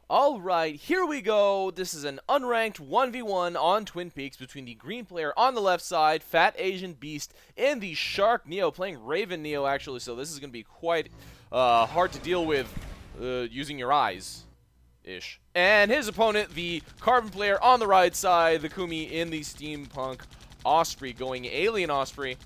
Alright, here we go. This is an unranked 1v1 on Twin Peaks between the green player on the left side, FatAsianBeast, and the Shark Neo, playing Raven Neo actually, so this is going to be quite hard to deal with using your eyes-ish. And his opponent, the Carbon player on the right side, Thekhumi in the Steampunk Osprey, going Alien Osprey,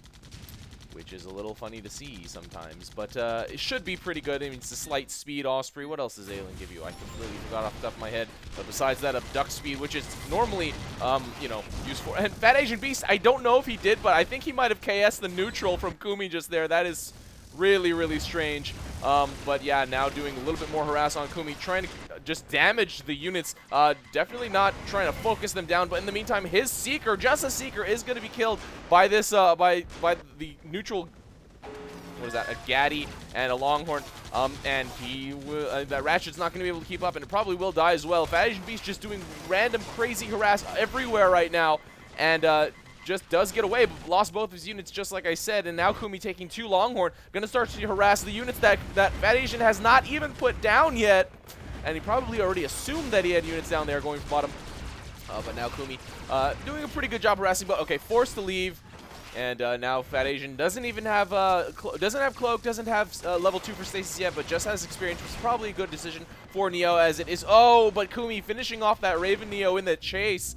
which is a little funny to see sometimes, but it should be pretty good. I mean, it's a slight speed Osprey. What else does Alien give you? I completely forgot off the top of my head. But besides that, abduct speed, which is normally, you know, used for. And FatAsianBeast, I don't know if he did, but I think he might have KS'd the neutral from Kumi just there. That is really, really strange. But yeah, now doing a little bit more harass on Kumi, trying to just damage the units. Definitely not trying to focus them down, but in the meantime, his Seeker, just a Seeker, is going to be killed by this, by the neutral. What is that? A Gaddy and a Longhorn. And he will, that Ratchet's not going to be able to keep up, and it probably will die as well. FatAsianBeast just doing random crazy harass everywhere right now, and just does get away, but lost both his units just like I said, and now Kumi taking two Longhorn, gonna start to harass the units that FatAsian has not even put down yet, and he probably already assumed that he had units down there going from bottom, but now Kumi doing a pretty good job harassing, but okay, forced to leave, and now FatAsian doesn't even have doesn't have Cloak, doesn't have level 2 for Stasis yet, but just has experience, which is probably a good decision for Neo as it is. Oh, but Kumi finishing off that Raven Neo in the chase.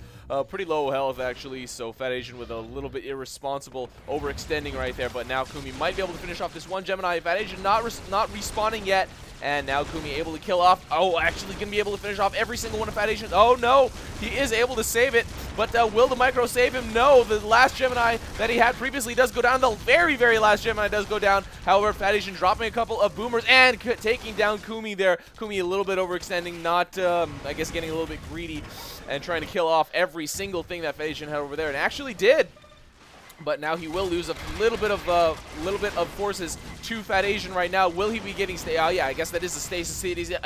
Pretty low health, actually, so FatAsian with a little bit irresponsible overextending right there, but now Kumi might be able to finish off this one Gemini. FatAsian not respawning yet, and now Kumi able to kill off. Oh, actually going to be able to finish off every single one of FatAsian. Oh, no, he is able to save it, but will the micro save him? No, the last Gemini that he had previously does go down. The very, very last Gemini does go down. However, FatAsian dropping a couple of boomers and taking down Kumi there. Kumi a little bit overextending, not, I guess, getting a little bit greedy and trying to kill off every single thing that FatAsian had over there, and actually did. But now he will lose a little bit of forces to FatAsian right now. Will he be getting yeah, I guess that is the stasis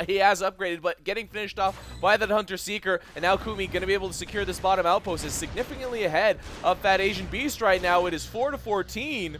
he has upgraded, but getting finished off by that Hunter Seeker, and now Kumi going to be able to secure this bottom outpost, is significantly ahead of FatAsianBeast right now. It is 4-14.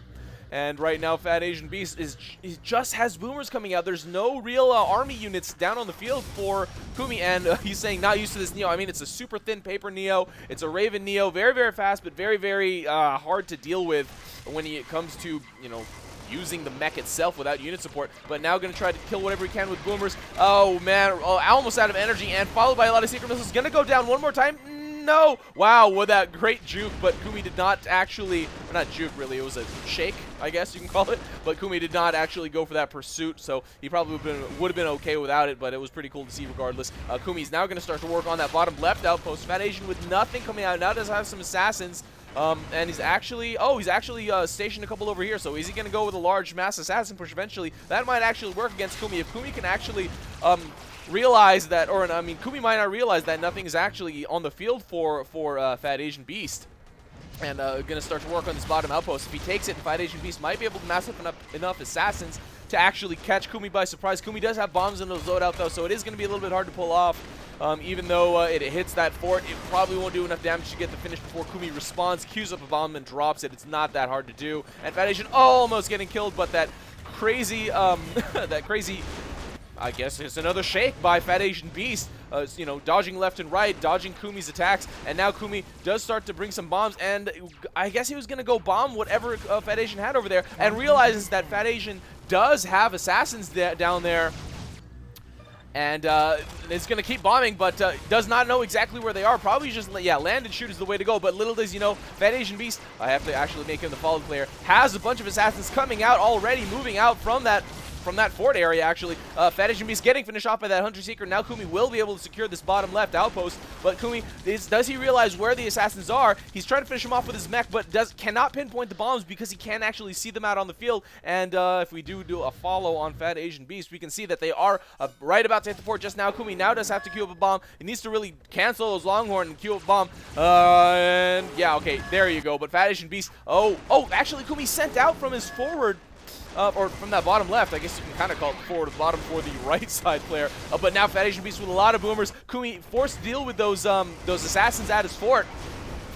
And right now, FatAsianBeast just has boomers coming out. There's no real army units down on the field for Kumi, and he's saying not used to this Neo. I mean, it's a super thin paper Neo. It's a Raven Neo, very, very fast, but very, very hard to deal with when it comes to, you know, using the mech itself without unit support. But now going to try to kill whatever he can with boomers. Oh man, almost out of energy, and followed by a lot of secret missiles. Going to go down one more time. No! Wow, with that great juke, but Kumi did not actually, or not juke really, it was a shake, I guess you can call it, but Kumi did not actually go for that pursuit, so he probably would have been okay without it, but it was pretty cool to see regardless. Kumi's now going to start to work on that bottom left outpost. FatAsian with nothing coming out, now does have some assassins, and he's actually, stationed a couple over here, so is he going to go with a large mass assassin push eventually? That might actually work against Kumi. If Kumi can actually, realize that, or I mean, Kumi might not realize that nothing is actually on the field for FatAsianBeast, and gonna start to work on this bottom outpost. If he takes it, FatAsianBeast might be able to mass up enough assassins to actually catch Kumi by surprise. Kumi does have bombs in his loadout though, so it is gonna be a little bit hard to pull off. Even though it hits that fort, it probably won't do enough damage to get the finish before Kumi responds, queues up a bomb, and drops it. It's not that hard to do. And FatAsian almost getting killed, but that crazy, I guess it's another shake by FatAsianBeast, you know, dodging left and right, dodging Kumi's attacks, and now Kumi does start to bring some bombs, and I guess he was going to go bomb whatever FatAsian had over there, and realizes that FatAsian does have assassins down there, and it's going to keep bombing, but does not know exactly where they are. Probably just, yeah, land and shoot is the way to go, but little does you know, FatAsianBeast, I have to actually make him the follow player, has a bunch of assassins coming out already, moving out from that fort area, actually. FatAsianBeast getting finished off by that Hunter Seeker. Now Kumi will be able to secure this bottom left outpost, but Kumi, does he realize where the assassins are? He's trying to finish them off with his mech, but cannot pinpoint the bombs because he can't actually see them out on the field, and if we do a follow on FatAsianBeast, we can see that they are right about to hit the fort just now. Kumi now does have to queue up a bomb. He needs to really cancel those Longhorn and queue up a bomb, and yeah, okay, there you go, but FatAsianBeast, actually Kumi sent out from his forward, or from that bottom left, I guess you can kind of call it forward to bottom for the right side player. But now FatAsianBeast with a lot of boomers. Kumi forced to deal with those assassins at his fort.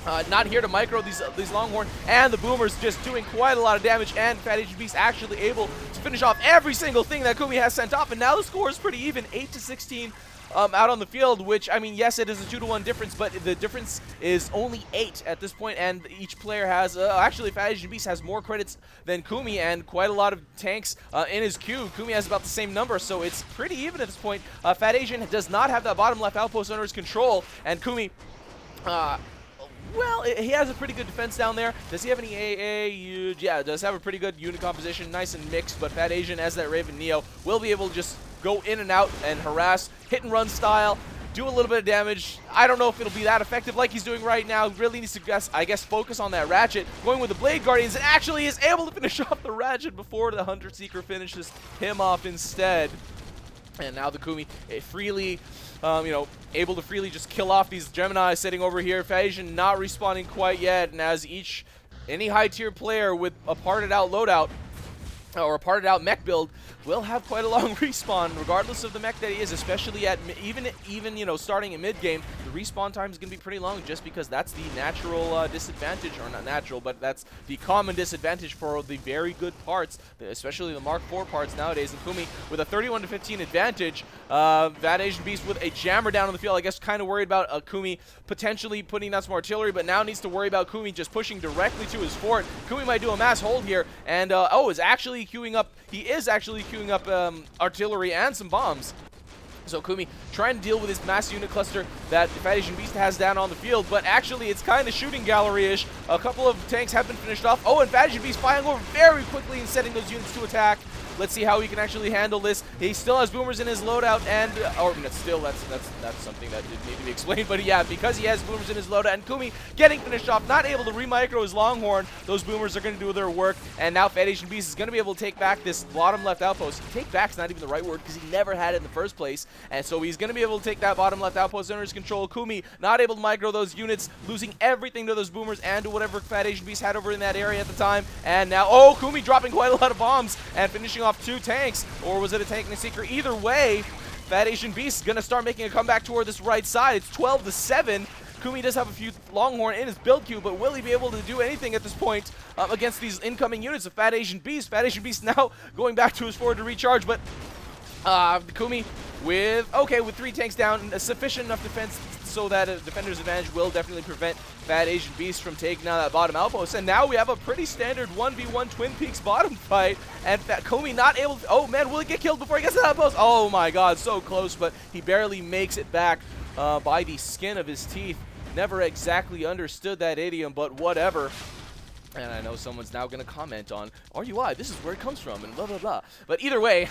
Not here to micro these Longhorn, and the Boomers just doing quite a lot of damage, and FatAsianBeast actually able to finish off every single thing that Khumi has sent off, and now the score is pretty even, 8-16 out on the field, which, I mean, yes, it is a 2-1 difference, but the difference is only 8 at this point, and each player has, actually, FatAsianBeast has more credits than Khumi, and quite a lot of tanks in his queue. Khumi has about the same number, so it's pretty even at this point. FatAsian does not have that bottom left outpost under his control, and Khumi, well, he has a pretty good defense down there. Does he have any AA? Yeah, does have a pretty good unit composition, nice and mixed, but FatAsian, as that Raven Neo, will be able to just go in and out and harass, hit and run style, do a little bit of damage. I don't know if it'll be that effective like he's doing right now. Really needs to, I guess, focus on that Ratchet. Going with the Blade Guardians, and actually is able to finish off the Ratchet before the Hunter Seeker finishes him off instead. And now the Khumi freely, you know, able to freely just kill off these Gemini sitting over here. FatAsian not respawning quite yet, and as any high tier player with a parted out loadout or a parted out mech build will have quite a long respawn, regardless of the mech that he is, especially at even you know, starting in mid game. The respawn time is going to be pretty long, just because that's the natural disadvantage, or not natural, but that's the common disadvantage for the very good parts, especially the Mark IV parts nowadays. And Khumi with a 31-15 advantage. FatAsianBeast with a jammer down on the field. I guess kind of worried about Khumi potentially putting down some artillery, but now needs to worry about Khumi just pushing directly to his fort. Khumi might do a mass hold here, and is actually queuing up. He is actually queuing up artillery and some bombs. So Khumi trying to deal with this mass unit cluster that FatAsianBeast has down on the field, but actually it's kind of shooting gallery-ish. A couple of tanks have been finished off. Oh, and FatAsianBeast flying over very quickly and setting those units to attack. Let's see how he can actually handle this. He still has boomers in his loadout, and or that's something that didn't need to be explained. But yeah, because he has boomers in his loadout, and Khumi getting finished off, not able to remicro his Longhorn. Those boomers are going to do their work, and now FatAsianBeast is going to be able to take back this bottom left outpost. Take back's not even the right word, because he never had it in the first place, and so he's going to be able to take that bottom left outpost under his control. Khumi not able to micro those units, losing everything to those boomers and to whatever FatAsianBeast had over in that area at the time. And now, Khumi dropping quite a lot of bombs and finishing off 2 tanks, or was it a tank and a seeker? Either way, FatAsianBeast is going to start making a comeback toward this right side. It's 12-7. Khumi does have a few Longhorn in his build queue, but will he be able to do anything at this point against these incoming units of FatAsianBeast? FatAsianBeast now going back to his forward to recharge, but Khumi with 3 tanks down, sufficient enough defense so that a defender's advantage will definitely prevent FatAsianBeast from taking down that bottom outpost. And now we have a pretty standard 1v1 Twin Peaks bottom fight, and Khumi not able to, oh man, will he get killed before he gets to that outpost? Oh my god, so close, but he barely makes it back by the skin of his teeth. Never exactly understood that idiom, but whatever. And I know someone's now going to comment on, RUI, this is where it comes from, and blah blah blah. But either way,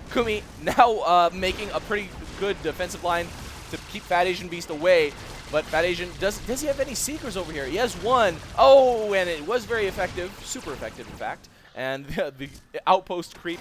Khumi now making a pretty good defensive line to keep FatAsianBeast away. But FatAsian, does he have any Seekers over here? He has one. Oh, and it was very effective. Super effective, in fact. And the outpost creep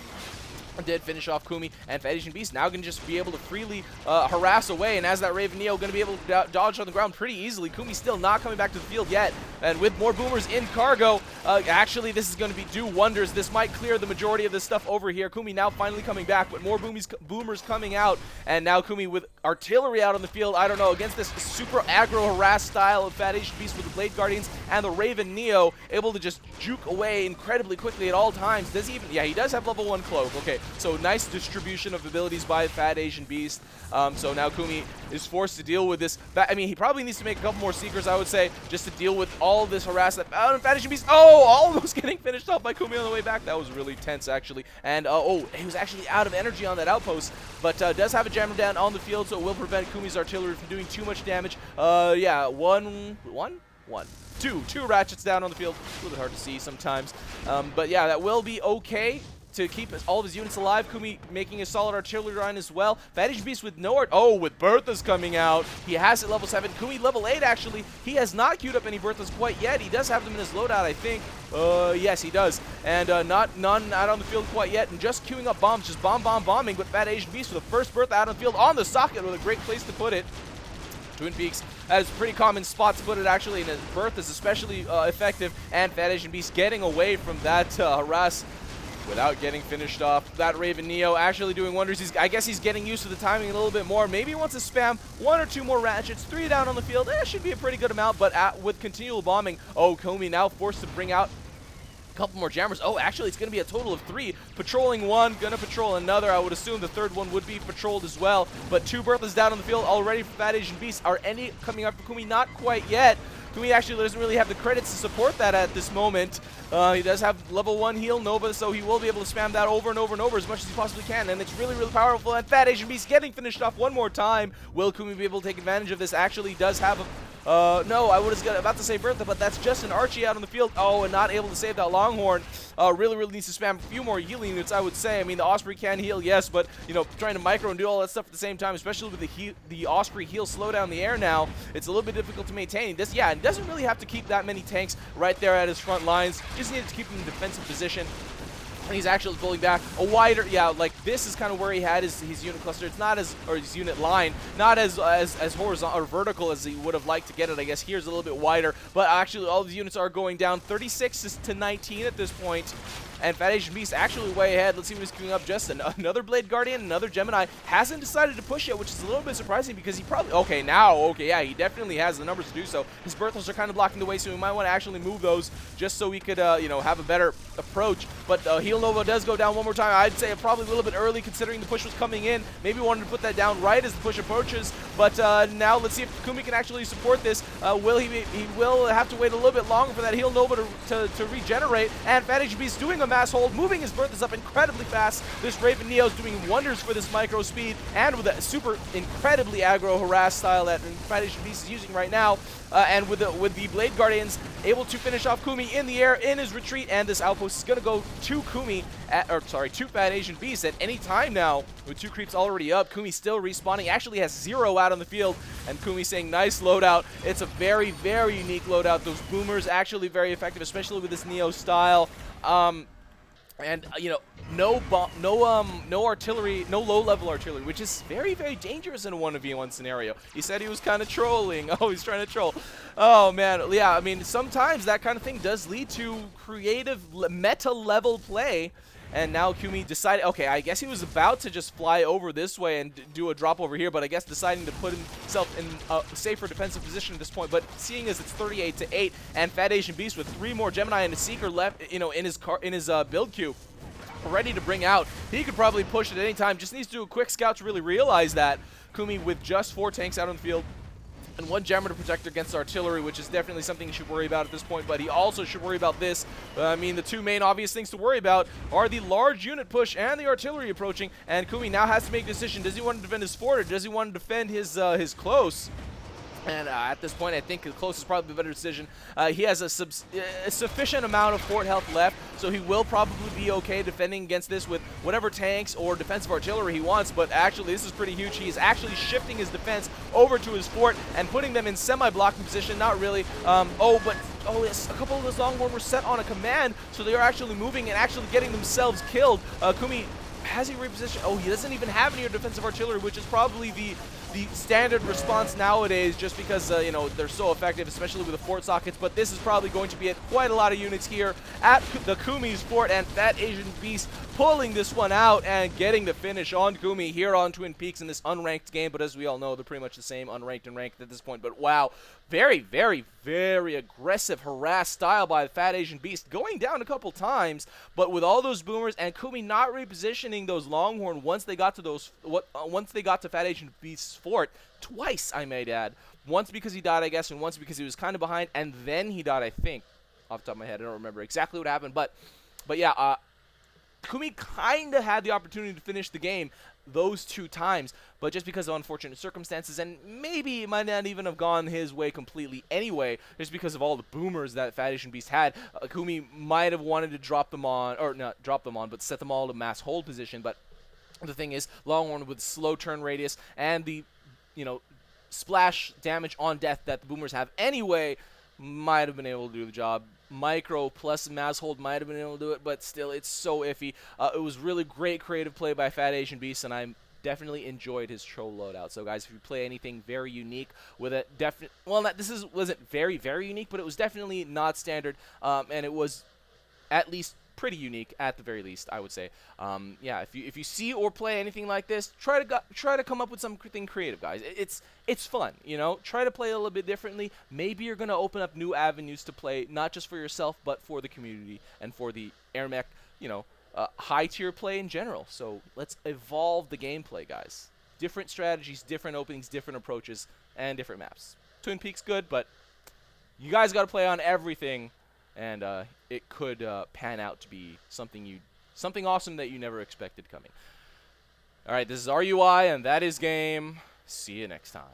did finish off Khumi, and FatAsianBeast now can just be able to freely harass away, and as that Raven Neo going to be able to dodge on the ground pretty easily. Khumi still not coming back to the field yet, and with more boomers in cargo, actually this is going to do wonders. This might clear the majority of this stuff over here. Khumi now finally coming back, but more boomers coming out, and now Khumi with artillery out on the field. I don't know, against this super aggro harass style of FatAsianBeast with the Blade Guardians and the Raven Neo, able to just juke away incredibly quickly at all times. Does he even, yeah, he does have level 1 cloak. Okay, so nice distribution of abilities by FatAsianBeast. So now Khumi is forced to deal with this. I mean, he probably needs to make a couple more Seekers, I would say, just to deal with all this harassment. FatAsianBeast, all of those getting finished off by Khumi on the way back. That was really tense, actually. And, he was actually out of energy on that outpost, but does have a jammer down on the field, so it will prevent Khumi's artillery from doing too much damage. Yeah, two Ratchets down on the field. A little bit hard to see sometimes. But yeah, that will be okay to keep all of his units alive. Khumi making a solid artillery line as well. FatAsianBeast with no art. Oh, with Berthas coming out. He has it level 7. Khumi level 8, actually. He has not queued up any Berthas quite yet. He does have them in his loadout, I think. Yes, he does. And none out on the field quite yet. And just queuing up bombs, just bombing. But FatAsianBeast with the first Bertha out on the field on the socket with a great place to put it. Twin Peaks has a pretty common spot to put it, actually, and Berth is especially effective, and FatAsianBeast getting away from that harass without getting finished off. That Raven Neo actually doing wonders. I guess he's getting used to the timing a little bit more. Maybe he wants to spam 1 or 2 more ratchets, 3 down on the field. Should be a pretty good amount, but with continual bombing, Kumi now forced to bring out couple more jammers. Actually, it's going to be a total of 3. Patrolling 1, going to patrol another. I would assume the third one would be patrolled as well. But 2 Berthas down on the field already for FatAsianBeast. Are any coming up for Kumi? Not quite yet. Kumi actually doesn't really have the credits to support that at this moment. He does have level 1 heal Nova, so he will be able to spam that over and over and over as much as he possibly can, and it's really, really powerful. And FatAsianBeast getting finished off one more time. Will Kumi be able to take advantage of this? Actually does have a no, I was about to say Bertha, but that's just an Archie out on the field. And not able to save that Longhorn. Really needs to spam a few more healing units, I would say. I mean, the Osprey can heal, yes, but, you know, trying to micro and do all that stuff at the same time, especially with the Osprey heal slowdown in the air now, it's a little bit difficult to maintain. This, yeah, and doesn't really have to keep that many tanks right there at his front lines. Just needed to keep him in defensive position. And he's actually pulling back a wider, yeah, like this is kind of where he had his unit cluster. It's not as, or his unit line, not as horizontal or vertical as he would have liked to get it. I guess here's a little bit wider, but actually all of the units are going down 36 to 19 at this point. And FatAsianBeast actually way ahead. Let's see what he's queuing up. Just another Blade Guardian, another Gemini. Hasn't decided to push yet, which is a little bit surprising because he probably... Okay, yeah, he definitely has the numbers to do so. His Berthels are kind of blocking the way, so we might want to actually move those just so we could, you know, have a better approach. But Heal Nova does go down one more time. I'd say probably a little bit early considering the push was coming in. Maybe wanted to put that down right as the push approaches. But now let's see if Kumi can actually support this. Will he will have to wait a little bit longer for that Heal Nova to regenerate. And FatAsianBeast doing a mass hold, moving his Berthas up incredibly fast. This Raven Neo is doing wonders for this micro speed, and with a super incredibly aggro harass style that FatAsianBeast is using right now. And with the Blade Guardians able to finish off Kumi in the air in his retreat, and this outpost is going to go to Kumi, to FatAsianBeast at any time now. With 2 creeps already up, Kumi still respawning. Actually has 0 out on the field, and Kumi saying nice loadout. It's a very, very unique loadout. Those boomers actually very effective, especially with this Neo style. And you know, no artillery, no low-level artillery, which is very, very dangerous in a 1v1 scenario. He said he was kind of trolling. Oh, he's trying to troll. Oh man, yeah. I mean, sometimes that kind of thing does lead to creative meta-level play. And now Kumi decided, okay, I guess he was about to just fly over this way and do a drop over here, but I guess deciding to put himself in a safer defensive position at this point. But seeing as it's 38 to 8, and FatAsianBeast with 3 more Gemini and a Seeker left, you know, in his build queue, ready to bring out, he could probably push at any time. Just needs to do a quick scout to really realize that. Kumi with just 4 tanks out on the field, and 1 jammer to protect against artillery, which is definitely something he should worry about at this point, but he also should worry about this. I mean, the 2 main obvious things to worry about are the large unit push and the artillery approaching, and Kumi now has to make a decision. Does he want to defend his fort, or does he want to defend his close? And at this point, I think the close is probably the better decision. He has a sufficient amount of fort health left, so he will probably be okay defending against this with whatever tanks or defensive artillery he wants. But actually, this is pretty huge. He is actually shifting his defense over to his fort and putting them in semi-blocking position. Not really. Yes, a couple of those Longhorn were set on a command, so they are actually moving and actually getting themselves killed. Kumi, has he repositioned? Oh, he doesn't even have any defensive artillery, which is probably the standard response nowadays, just because you know, they're so effective, especially with the fort sockets. But this is probably going to be at quite a lot of units here at the Kumi's fort, and FatAsianBeast pulling this one out and getting the finish on Kumi here on Twin Peaks in this unranked game. But as we all know, they're pretty much the same, unranked and ranked at this point. But wow, very, very, very aggressive harass style by FatAsianBeast, going down a couple times, but with all those boomers and Kumi not repositioning those Longhorn once they got to FatAsianBeast's fort twice, I might add. Once because he died, I guess, and once because he was kind of behind, and then he died, I think. Off the top of my head, I don't remember exactly what happened, but yeah, Kumi kind of had the opportunity to finish the game those 2 times, but just because of unfortunate circumstances, and maybe it might not even have gone his way completely anyway, just because of all the boomers that FatAsianBeast had. Kumi might have wanted to drop them on, or not drop them on, but set them all to mass hold position. But the thing is, Longhorn with slow turn radius and the, you know, splash damage on death that the boomers have anyway, might have been able to do the job. Micro plus mass hold might have been able to do it, but still, it's so iffy. It was really great creative play by FatAsianBeast, and I definitely enjoyed his troll loadout. So, guys, if you play anything very unique with it, wasn't very, very unique, but it was definitely not standard, and it was at least pretty unique at the very least, I would say. Yeah, if you see or play anything like this, try to come up with something creative, guys. It's fun, you know. Try to play a little bit differently. Maybe you're gonna open up new avenues to play, not just for yourself, but for the community and for the AirMech, you know, high tier play in general. So let's evolve the gameplay, guys. Different strategies, different openings, different approaches, and different maps. Twin Peaks good, but you guys got to play on everything, and it could pan out to be something awesome that you never expected coming. All right, this is RUI, and that is game. See you next time.